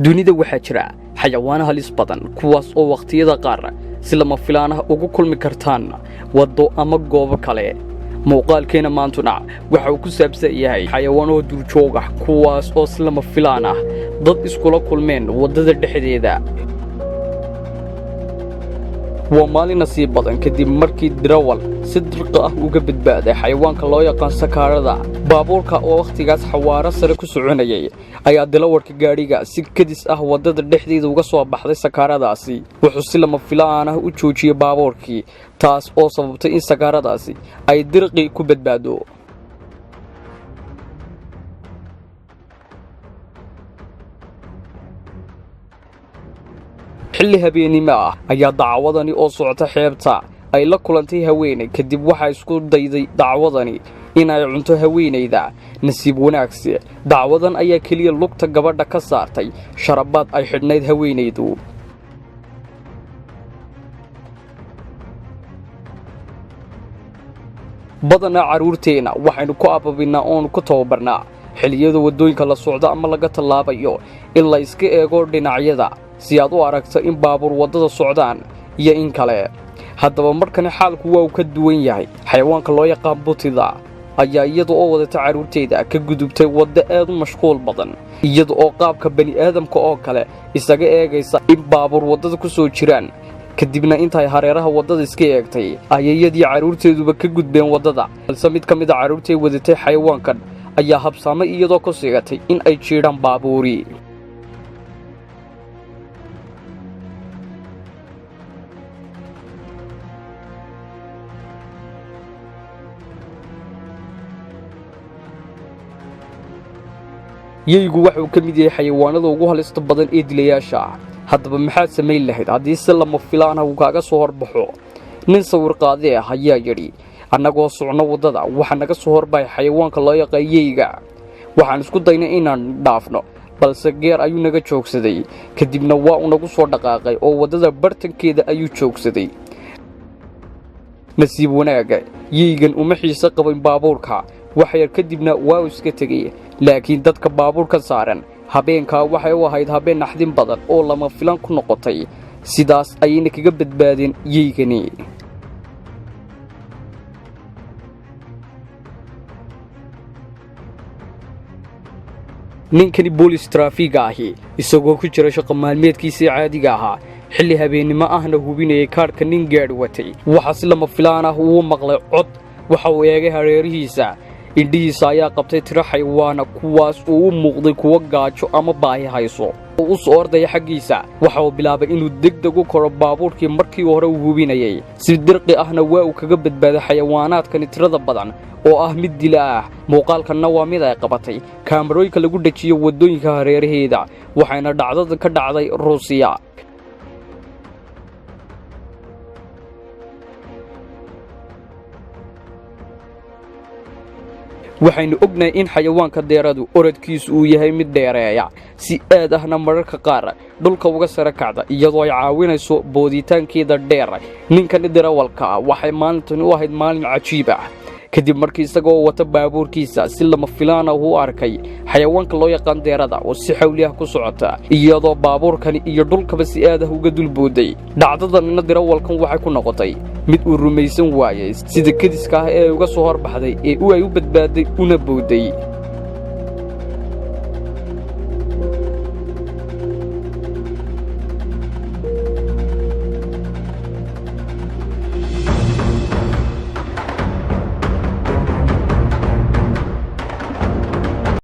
dunida waxaa jira xayawaano halis badan kuwaas oo waqtiyada qaar si lama filaan ah ugu kulmi kartaan waddo ama goobo kale. muuqaalkeena maantuna waxa uu ku saabsan yahay xayawaano duurjoog ah kuwaas oo si lama filaan ah dad iskula kulmeen waddada dhexdeeda. waa maalin nasiib badan kadib markii darawal si dirqi ah uga badbaaday xayawaanka loo yaqaan sakaarada. baabuurka oo waqtigaas xawaaro sare ku soconayay ayaa darawalka gaadhiga si kadis ah waddada dhexdeeda uga soo baxday sakaaradaasi. wuxuu si lama filaan ah u joojiyay baabuurkii, taas oo sababtay in sakaaradaasi ay dirqi ku badbaado. xilli habeenimo ah ayaa dacwadani oo socota xeebta ay la kulantay haweeney. kadib waxaa isku dayday dacwadani in ay cunto haweeneyda. nasiib wanaagsi dacwadan ayaa keliya lugta gabadha ka saartay sharabaad ay xidhnayd haweeneydu. badanaa carruurteena waxaynu ku ababinnaa oonu ku tababarnaa xilliyada waddooyinka la socdo ama laga tallaabayo in la iska eego dhinacyada si aad u aragto in baabuur waddada socdaan iyo in kale. haddaba markani xaalku waa uu ka duwan yahay. xayawaanka loo yaqaan butida ayaa iyada oo wadata carruurteeda ka gudubtay waddo aad u mashquul badan, iyada oo qaabka bani'aadamka oo kale isaga eegaysa in baabuur waddada ku soo jiraan. kadibna intay hareeraha waddada iska eegtay ayay iyadii carruurteeduba ka gudbeen waddada, balse mid ka mid a carruurtay wadatay xayawaankan ayaa habsaamay iyadoo ku sigatay in ay jiidhaan baabuuri. yeygu waxuu ka mid yahay xayawaanada ugu halista badan ee dilayaasha ah. haddaba maxaad samayn lahayd haddii si lama filaan ah uu kaaga soo horbaxo? nin sawir qaade ah ayaa yidhi, annagoo socno waddada waxaa naga soo horbahay xayawaanka loo yaqaan yeyga. waxaan isku daynay inaan dhaafno, balse geer ayuu naga joogsaday. kadibna waa uu nagu soo dhaqaaqay oo waddada bartankeeda ayuu joogsaday. nasiib wanaaga yeygan uma xiise qabayn baabuurka. wax yar kadibna waa uu iska tegay. laakiin dadka baabuurka saaran habeenkaa waxay u ahayd habeen naxdin badan oo lama filan ku noqotay. sidaas ayayna kaga badbaadeen yeygani. ninkani boolis taraafiga ahi isagoo ku jira shaqo maalmeedkiisii caadiga ahaa, xilli habeennimo ahna hubinayay kaadhka nin gaadhi watay. waxaa si lama filaan ah uu maqlay cod. waxa uu eegay hareerihiisa. indhihiisa ayaa qabtay tiro xayawaana kuwaas oo u muuqday kuwo gaajo ama baahi hayso. oo u soo ordaya xaggiisa. waxa uu bilaabay inuu degdeg u koro baabuurkii markii hore uu hubinayay. si dirqi ahna waa uu kaga badbaaday xayawaanaadkani tirada badan oo ah mid dila ah. muuqaalkanna waa mid ay qabatay kaamarooyinka lagu dhejiyo waddooyinka hareeraheeda, waxayna dhacdada ka dhacday ruusiya. waxaynu ognahay in xayawaanka deeradu orodkiisu uu yahay mid dheereeya, si aad ahna mararka qaar dhulka uga sare kacda iyadoo ay caawinayso booditaankeeda dheer. ninkani darawalka ah waxay maalintani u ahayd maalin cajiib ah. kadib markii isagoo wata baabuurkiisa si lama filaan ah uu arkay xayawaanka loo yaqaan deerada oo si xawli ah ku socota, iyadoo baabuurkani iyo dhulkaba si aad ah uga dulbooday. dhacdadanina darawalkan waxay ku noqotay mid uu rumaysan waayay sida kadiska ah ee uga soo horbaxday ee ay u badbaaday una booday.